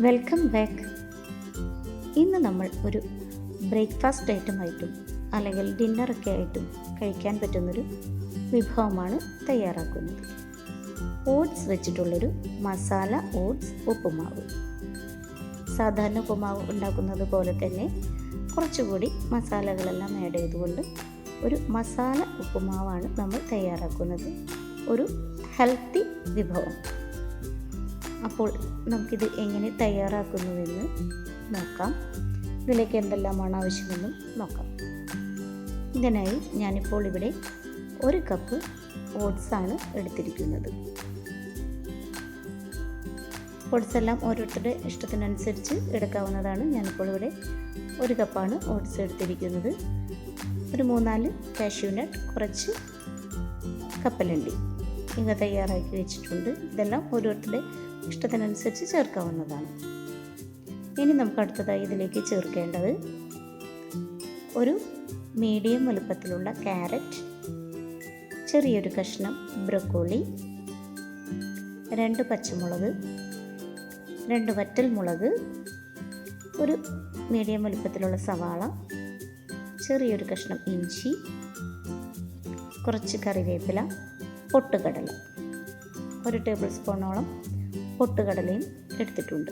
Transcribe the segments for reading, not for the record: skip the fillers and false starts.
Welcome back. ഇന്ന് നമ്മൾ ഒരു ബ്രേക്ക്ഫാസ്റ്റ് ഐറ്റമായിട്ടും അല്ലെങ്കിൽ ഡിന്നറൊക്കെ ആയിട്ടും കഴിക്കാൻ പറ്റുന്നൊരു വിഭവമാണ് തയ്യാറാക്കുന്നത്. ഓട്സ് വെച്ചിട്ടുള്ളൊരു മസാല ഓട്സ് ഉപ്പുമാവ്. സാധാരണ ഉപ്പുമാവ് ഉണ്ടാക്കുന്നത് പോലെ തന്നെ കുറച്ചുകൂടി മസാലകളെല്ലാം ആഡ് ചെയ്തുകൊണ്ട് ഒരു മസാല ഉപ്പുമാവാണ് നമ്മൾ തയ്യാറാക്കുന്നത്. ഒരു ഹെൽത്തി വിഭവം. അപ്പോൾ നമുക്കിത് എങ്ങനെ തയ്യാറാക്കുന്നുവെന്ന് നോക്കാം. ഇതിലേക്ക് എന്തെല്ലാമാണ് ആവശ്യമെന്നും നോക്കാം. ഇതിനായി ഞാനിപ്പോൾ ഇവിടെ 1 കപ്പ് ഓട്സാണ് എടുത്തിരിക്കുന്നത്. ഓട്സ് എല്ലാം ഓരോരുത്തരുടെ ഇഷ്ടത്തിനനുസരിച്ച് എടുക്കാവുന്നതാണ്. ഞാനിപ്പോൾ ഇവിടെ 1 കപ്പാണ് ഓട്സ് എടുത്തിരിക്കുന്നത്. ഒരു 3-4 കാഷ്യൂനട്ട്, കുറച്ച് കപ്പലണ്ടി ഇവ തയ്യാറാക്കി വെച്ചിട്ടുണ്ട്. ഇതെല്ലാം ഓരോരുത്തരുടെ ഇഷ്ടത്തിനനുസരിച്ച് ചേർക്കാവുന്നതാണ്. ഇനി നമുക്ക് അടുത്തതായി ഇതിലേക്ക് ചേർക്കേണ്ടത് ഒരു മീഡിയം വലുപ്പത്തിലുള്ള ക്യാരറ്റ്, ചെറിയൊരു കഷ്ണം ബ്രൊക്കോളി, 2 പച്ചമുളക്, 2 വറ്റൽമുളക്, ഒരു മീഡിയം വലുപ്പത്തിലുള്ള സവാള, ചെറിയൊരു കഷ്ണം ഇഞ്ചി, കുറച്ച് കറിവേപ്പില, പൊട്ടുകടല, 1 ടേബിൾ സ്പൂണോളം പൊട്ടുകടലയും എടുത്തിട്ടുണ്ട്.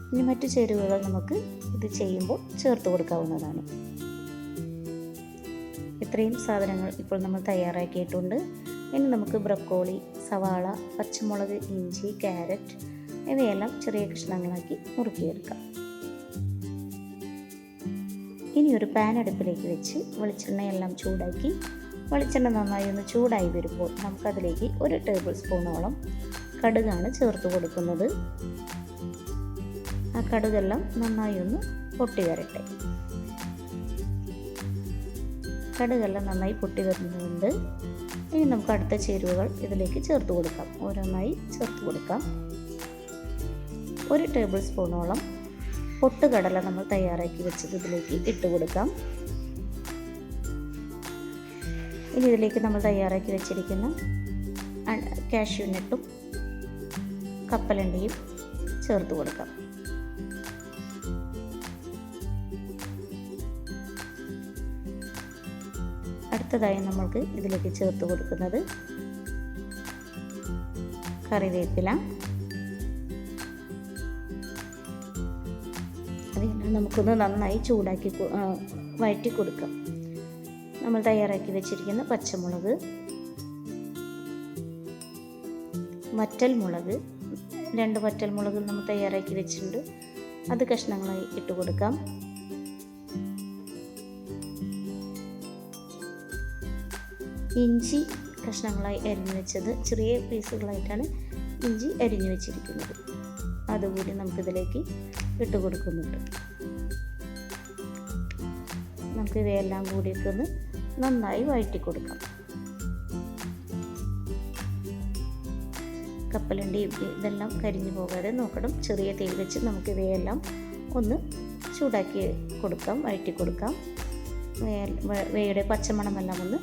ഇനി മറ്റു ചേരുവകൾ നമുക്ക് ഇത് ചെയ്യുമ്പോൾ ചേർത്ത് കൊടുക്കാവുന്നതാണ്. ഇത്രയും സാധനങ്ങൾ ഇപ്പോൾ നമ്മൾ തയ്യാറാക്കിയിട്ടുണ്ട്. ഇനി നമുക്ക് ബ്രൊക്കോളി, സവാള, പച്ചമുളക്, ഇഞ്ചി, ക്യാരറ്റ് ഇവയെല്ലാം ചെറിയ കഷ്ണങ്ങളാക്കി മുറുക്കിയെടുക്കാം. ഇനി ഒരു പാൻ അടുപ്പിലേക്ക് വെച്ച് വെളിച്ചെണ്ണയെല്ലാം ചൂടാക്കി, വെളിച്ചെണ്ണ നന്നായി ഒന്ന് ചൂടായി വരുമ്പോൾ നമുക്കതിലേക്ക് 1 ടേബിൾ സ്പൂണോളം കടുകാണ് ചേർത്ത് കൊടുക്കുന്നത്. ആ കടുകെല്ലാം നന്നായി ഒന്ന് പൊട്ടി വരട്ടെ. കടുകെല്ലാം നന്നായി പൊട്ടി വരുന്നുണ്ട്. ഇനി നമുക്ക് അടുത്ത ചേരുവകൾ ഇതിലേക്ക് ചേർത്ത് കൊടുക്കാം. ഓരോന്നായി ചേർത്ത് കൊടുക്കാം. 1 ടേബിൾ സ്പൂണോളം പൊട്ടുകടല നമ്മൾ തയ്യാറാക്കി വെച്ചത് ഇതിലേക്ക് ഇട്ട് കൊടുക്കാം. ഇനി ഇതിലേക്ക് നമ്മൾ തയ്യാറാക്കി വെച്ചിരിക്കുന്ന കാഷ്യൂനട്ടും കപ്പലണ്ടിയും ചേർത്ത് കൊടുക്കാം. അടുത്തതായി നമ്മൾക്ക് ഇതിലേക്ക് ചേർത്ത് കൊടുക്കുന്നത് കറിവേപ്പില. അതെല്ലാം നമുക്കൊന്ന് നന്നായി ചൂടാക്കി വഴറ്റി കൊടുക്കാം. നമ്മൾ തയ്യാറാക്കി വെച്ചിരിക്കുന്ന പച്ചമുളക്, വറ്റൽമുളക്, 2 വറ്റൽമുളക് നമ്മൾ തയ്യാറാക്കി വെച്ചിട്ടുണ്ട്. അത് കഷ്ണങ്ങളായി ഇട്ട് കൊടുക്കാം. ഇഞ്ചി കഷ്ണങ്ങളായി അരിഞ്ഞു വെച്ചത്, ചെറിയ പീസുകളായിട്ടാണ് ഇഞ്ചി അരിഞ്ഞു വെച്ചിരിക്കുന്നത്. അതുകൂടി നമുക്കിതിലേക്ക് ഇട്ട് കൊടുക്കുന്നുണ്ട്. നമുക്ക് ഇവയെല്ലാം കൂടിയിട്ട് ഒന്ന് നന്നായി വഴറ്റി കൊടുക്കാം. കപ്പലണ്ടി ഇതെല്ലാം കരിഞ്ഞു പോകാതെ നോക്കണം. ചെറിയ തീയിൽ വെച്ച് നമുക്ക് ഇവയെല്ലാം ഒന്ന് ചൂടാക്കി കൊടുക്കാം, വഴറ്റി കൊടുക്കാം. ഇവയുടെ പച്ചമണമെല്ലാം ഒന്ന്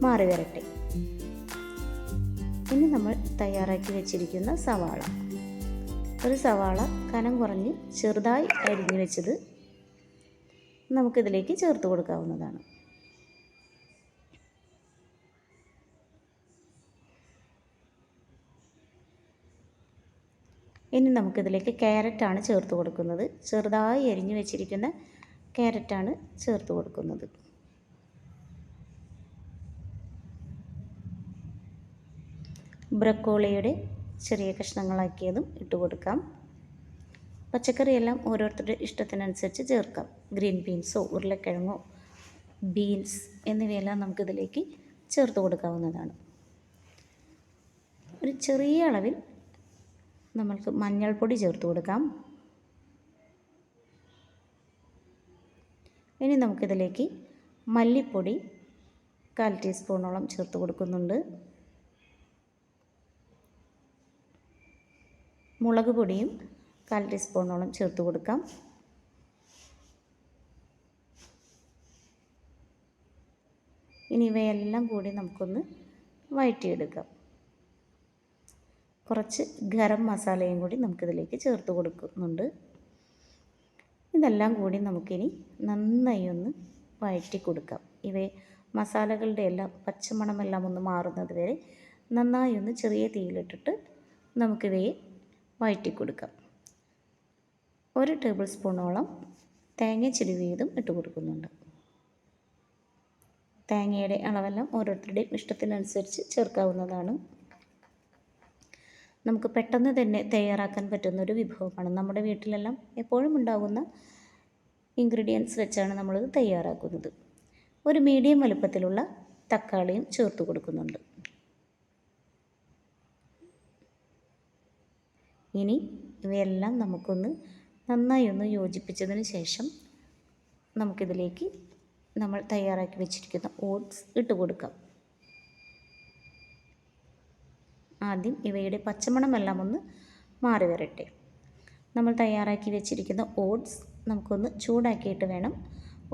മാറി വരട്ടെ. ഇനി നമ്മൾ തയ്യാറാക്കി വെച്ചിരിക്കുന്ന സവാള, ഒരു സവാള കനം കുറഞ്ഞ് ചെറുതായി അരിഞ്ഞു വെച്ചത് നമുക്കിതിലേക്ക് ചേർത്ത് കൊടുക്കാവുന്നതാണ്. ഇനി നമുക്കിതിലേക്ക് ക്യാരറ്റാണ് ചേർത്ത് കൊടുക്കുന്നത്. ചെറുതായി അരിഞ്ഞു വെച്ചിരിക്കുന്ന ക്യാരറ്റാണ് ചേർത്ത് കൊടുക്കുന്നത്. ബ്രൊക്കോളിയുടെ ചെറിയ കഷ്ണങ്ങളാക്കിയതും ഇട്ട് കൊടുക്കാം. പച്ചക്കറിയെല്ലാം ഓരോരുത്തരുടെ ഇഷ്ടത്തിനനുസരിച്ച് ചേർക്കാം. ഗ്രീൻ ബീൻസോ ഉരുളക്കിഴങ്ങോ ബീൻസ് എന്നിവയെല്ലാം നമുക്കിതിലേക്ക് ചേർത്ത് കൊടുക്കാവുന്നതാണ്. ഒരു ചെറിയ അളവിൽ നമ്മൾക്ക് മഞ്ഞൾപ്പൊടി ചേർത്ത് കൊടുക്കാം. ഇനി നമുക്കിതിലേക്ക് മല്ലിപ്പൊടി 1/4 ടീസ്പൂണോളം ചേർത്ത് കൊടുക്കുന്നുണ്ട്. മുളക് പൊടിയും 1/4 ടീസ്പൂണോളം ചേർത്ത് കൊടുക്കാം. ഇനി ഇവയെല്ലാം കൂടി നമുക്കൊന്ന് വഴറ്റിയെടുക്കാം. കുറച്ച് ഗരം മസാലയും കൂടി നമുക്കിതിലേക്ക് ചേർത്ത് കൊടുക്കുന്നുണ്ട്. ഇതെല്ലാം കൂടി നമുക്കിനി നന്നായി ഒന്ന് വഴറ്റി കൊടുക്കാം. മസാലകളുടെ എല്ലാം പച്ചമണമെല്ലാം ഒന്ന് മാറുന്നത് വരെ നന്നായി ഒന്ന് ചെറിയ തീയിലിട്ടിട്ട് നമുക്കിവയെ വഴറ്റി കൊടുക്കാം. 1 ടേബിൾ സ്പൂണോളം തേങ്ങ ചിരുവിയതും ഇട്ട് കൊടുക്കുന്നുണ്ട്. തേങ്ങയുടെ അളവെല്ലാം ഓരോരുത്തരുടെയും ഇഷ്ടത്തിനനുസരിച്ച് ചേർക്കാവുന്നതാണ്. നമുക്ക് പെട്ടെന്ന് തന്നെ തയ്യാറാക്കാൻ പറ്റുന്നൊരു വിഭവമാണ്. നമ്മുടെ വീട്ടിലെല്ലാം എപ്പോഴും ഉണ്ടാകുന്ന ഇൻഗ്രീഡിയൻസ് വെച്ചാണ് നമ്മളിത് തയ്യാറാക്കുന്നത്. ഒരു മീഡിയം വലുപ്പത്തിലുള്ള തക്കാളിയും ചേർത്ത് കൊടുക്കുന്നുണ്ട്. ഇനി ഇവയെല്ലാം നമുക്കൊന്ന് നന്നായി ഒന്ന് യോജിപ്പിച്ചതിന് ശേഷം നമുക്കിതിലേക്ക് നമ്മൾ തയ്യാറാക്കി വെച്ചിരിക്കുന്ന ഓട്സ് ഇട്ട് കൊടുക്കാം. ആദ്യം ഇവയുടെ പച്ചമണമെല്ലാം ഒന്ന് മാറി വരട്ടെ. നമ്മൾ തയ്യാറാക്കി വെച്ചിരിക്കുന്ന ഓട്സ് നമുക്കൊന്ന് ചൂടാക്കിയിട്ട് വേണം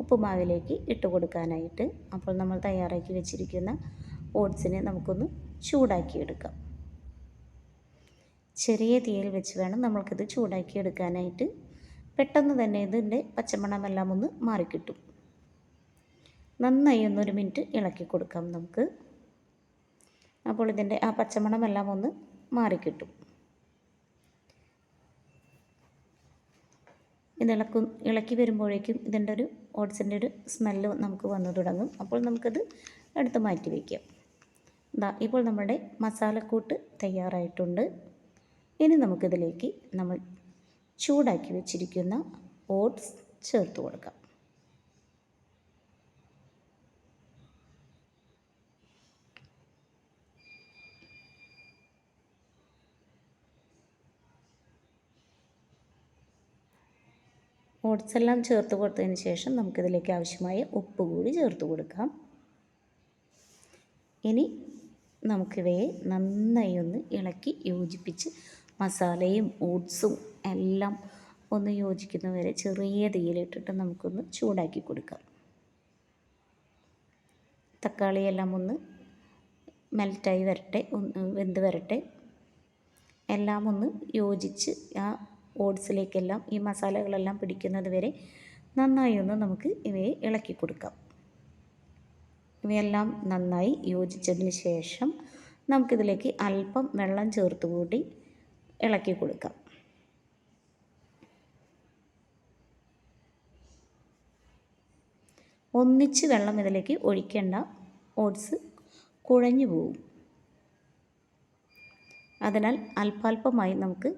ഉപ്പുമാവിലേക്ക് ഇട്ട് കൊടുക്കാനായിട്ട്. അപ്പോൾ നമ്മൾ തയ്യാറാക്കി വെച്ചിരിക്കുന്ന ഓട്സിനെ നമുക്കൊന്ന് ചൂടാക്കിയെടുക്കാം. ചെറിയ തീയിൽ വെച്ച് വേണം നമ്മൾക്കിത് ചൂടാക്കിയെടുക്കാനായിട്ട്. പെട്ടെന്ന് തന്നെ ഇതിൻ്റെ പച്ചമണമെല്ലാം ഒന്ന് മാറിക്കിട്ടും. നന്നായി ഒന്നൊരു മിനിറ്റ് ഇളക്കി കൊടുക്കാം നമുക്ക്. അപ്പോൾ ഇതിൻ്റെ ആ പച്ചമണമെല്ലാം ഒന്ന് മാറിക്കിട്ടും. ഇളക്കി വരുമ്പോഴേക്കും ഇതിൻ്റെ ഒരു ഓട്സിൻ്റെ ഒരു സ്മെല്ല് നമുക്ക് വന്നു തുടങ്ങും. അപ്പോൾ നമുക്കത് എടുത്ത് മാറ്റി വയ്ക്കാം. ഇപ്പോൾ നമ്മുടെ മസാലക്കൂട്ട് തയ്യാറായിട്ടുണ്ട്. ഇനി നമുക്കിതിലേക്ക് നമ്മൾ ചൂടാക്കി വെച്ചിരിക്കുന്ന ഓട്സ് ചേർത്ത് കൊടുക്കാം. ഓട്സ് എല്ലാം ചേർത്ത് കൊടുത്തതിന് ശേഷം നമുക്കിതിലേക്ക് ആവശ്യമായ ഉപ്പ് കൂടി ചേർത്ത് കൊടുക്കാം. ഇനി നമുക്കിവയെ നന്നായി ഒന്ന് ഇളക്കി യോജിപ്പിച്ച് മസാലയും ഓട്സും എല്ലാം ഒന്ന് യോജിക്കുന്നവരെ ചെറിയ തീയിലിട്ടിട്ട് നമുക്കൊന്ന് ചൂടാക്കി കൊടുക്കാം. തക്കാളിയെല്ലാം ഒന്ന് മെൽറ്റായി വരട്ടെ, ഒന്ന് വെന്ത് വരട്ടെ. എല്ലാം ഒന്ന് യോജിച്ച് ആ ഓട്സിലേക്കെല്ലാം ഈ മസാലകളെല്ലാം പിടിക്കുന്നത് വരെ നന്നായി ഒന്ന് നമുക്ക് ഇവയെ ഇളക്കി കൊടുക്കാം. ഇവയെല്ലാം നന്നായി യോജിച്ചതിന് ശേഷം നമുക്കിതിലേക്ക് അല്പം വെള്ളം ചേർത്ത് കൂടി ഇളക്കി കൊടുക്കാം. ഒന്നിച്ച് വെള്ളം ഇതിലേക്ക് ഒഴിക്കേണ്ട, ഓട്സ് കുഴഞ്ഞു പോകും. അതിനാൽ അല്പാൽപമായി നമുക്ക്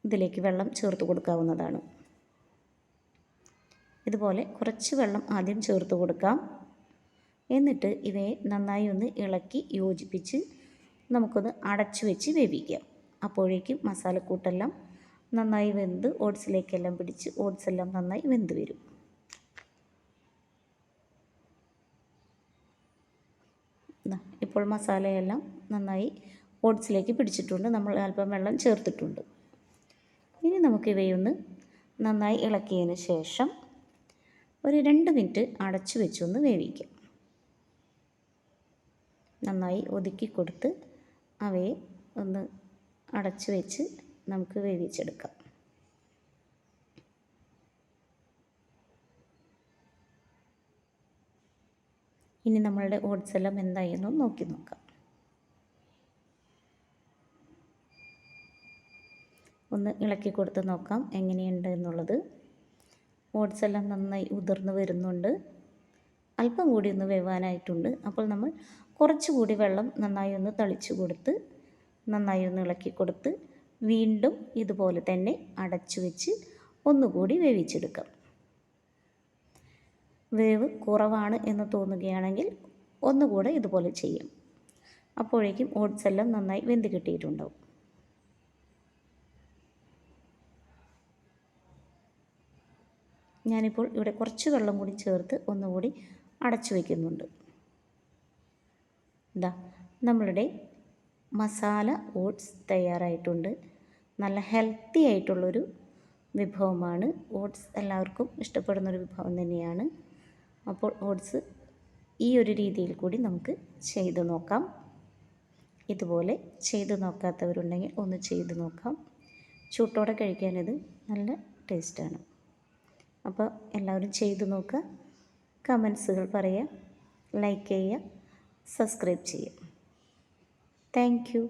ഇതിലേക്ക് വെള്ളം ചേർത്ത് കൊടുക്കാവുന്നതാണ്. ഇതുപോലെ കുറച്ച് വെള്ളം ആദ്യം ചേർത്ത് കൊടുക്കാം. എന്നിട്ട് ഇവയെ നന്നായി ഒന്ന് ഇളക്കി യോജിപ്പിച്ച് നമുക്കൊന്ന് അടച്ചു വെച്ച് വേവിക്കാം. അപ്പോഴേക്കും മസാലക്കൂട്ടെല്ലാം നന്നായി വെന്ത് ഓട്സിലേക്കെല്ലാം പിടിച്ച് ഓട്സ് എല്ലാം നന്നായി വെന്ത് വരും. ഇപ്പോൾ മസാലയെല്ലാം നന്നായി ഓട്സിലേക്ക് പിടിച്ചിട്ടുണ്ട്. നമ്മൾ അല്പം വെള്ളം ചേർത്തിട്ടുണ്ട്. ഇനി നമുക്കിവയൊന്ന് നന്നായി ഇളക്കിയതിന് ശേഷം ഒരു 2 മിനിറ്റ് അടച്ചു വെച്ചൊന്ന് വേവിക്കാം. നന്നായി ഒതുക്കി കൊടുത്ത് അവയെ ഒന്ന് അടച്ചു വെച്ച് നമുക്ക് വേവിച്ചെടുക്കാം. ഇനി നമ്മളുടെ ഓട്സ് എല്ലാം എന്തായെന്ന് നോക്കി നോക്കാം. ഒന്ന് ഇളക്കി കൊടുത്ത് നോക്കാം എങ്ങനെയുണ്ട് എന്നുള്ളത്. ഓട്സ് എല്ലാം നന്നായി ഉതിർന്ന് വരുന്നുണ്ട്. അല്പം കൂടി ഒന്ന് വേവാനായിട്ടുണ്ട്. അപ്പോൾ നമ്മൾ കുറച്ചുകൂടി വെള്ളം നന്നായി ഒന്ന് തളിച്ചു കൊടുത്ത് നന്നായി ഒന്ന് ഇളക്കി കൊടുത്ത് വീണ്ടും ഇതുപോലെ തന്നെ അടച്ചു വെച്ച് ഒന്നുകൂടി വേവിച്ചെടുക്കാം. വേവ് കുറവാണ് എന്ന് തോന്നുകയാണെങ്കിൽ ഒന്നുകൂടെ ഇതുപോലെ ചെയ്യും. അപ്പോഴേക്കും ഓട്സ് എല്ലാം നന്നായി വെന്ത് കിട്ടിയിട്ടുണ്ടാവും. ഞാനിപ്പോൾ ഇവിടെ കുറച്ച് വെള്ളം കൂടി ചേർത്ത് ഒന്നുകൂടി അടച്ചു വയ്ക്കുന്നുണ്ട്. നമ്മളുടെ മസാല ഓട്സ് തയ്യാറായിട്ടുണ്ട്. നല്ല ഹെൽത്തി ആയിട്ടുള്ളൊരു വിഭവമാണ്. ഓട്സ് എല്ലാവർക്കും ഇഷ്ടപ്പെടുന്നൊരു വിഭവം തന്നെയാണ്. അപ്പോൾ ഓട്സ് ഈ ഒരു രീതിയിൽ കൂടി നമുക്ക് ചെയ്ത് നോക്കാം. ഇതുപോലെ ചെയ്ത് നോക്കാത്തവരുണ്ടെങ്കിൽ ഒന്ന് ചെയ്ത് നോക്കാം. ചൂട്ടോടെ കഴിക്കാനിത് നല്ല ടേസ്റ്റാണ്. അപ്പോൾ എല്ലാവരും ചെയ്ത് നോക്കുക, കമൻസുകൾ പറയുക, ലൈക്ക് ചെയ്യുക, സബ്സ്ക്രൈബ് ചെയ്യുക. Thank you.